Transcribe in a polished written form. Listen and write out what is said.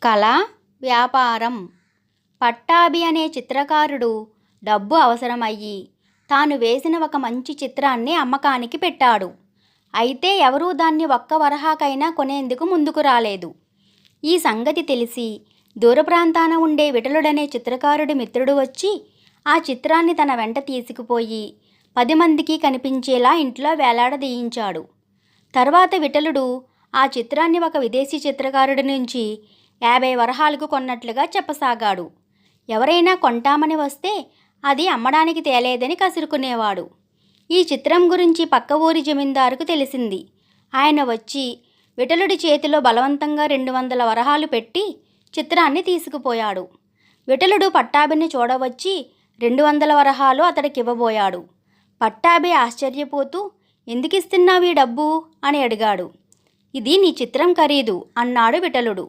కళ, వ్యాపారం. పట్టాభి అనే చిత్రకారుడు డబ్బు అవసరమయ్యి తాను వేసిన ఒక మంచి చిత్రాన్ని అమ్మకానికి పెట్టాడు. అయితే ఎవరూ దాన్ని ఒక్క వరహాకైనా కొనేందుకు ముందుకు రాలేదు. ఈ సంగతి తెలిసి దూర ప్రాంతాన ఉండే విఠలుడనే చిత్రకారుడి మిత్రుడు వచ్చి ఆ చిత్రాన్ని తన వెంట తీసుకుపోయి 10 మందికి కనిపించేలా ఇంట్లో వేలాడదీయించాడు. తర్వాత విఠలుడు ఆ చిత్రాన్ని ఒక విదేశీ చిత్రకారుడి నుంచి 50 వరహాలకు కొన్నట్లుగా చెప్పసాగాడు. ఎవరైనా కొంటామని వస్తే అది అమ్మడానికి తేలేదని కసురుకునేవాడు. ఈ చిత్రం గురించి పక్క ఊరి జమీందారుకు తెలిసింది. ఆయన వచ్చి విఠలుడి చేతిలో బలవంతంగా 200 వరహాలు పెట్టి చిత్రాన్ని తీసుకుపోయాడు. విఠలుడు పట్టాభిని చూడవచ్చి 200 వరహాలు అతడికివ్వబోయాడు. పట్టాభి ఆశ్చర్యపోతూ, "ఎందుకిస్తున్నావు ఈ డబ్బు" అని అడిగాడు. "ఇది నీ చిత్రం ఖరీదు" అన్నాడు విఠలుడు.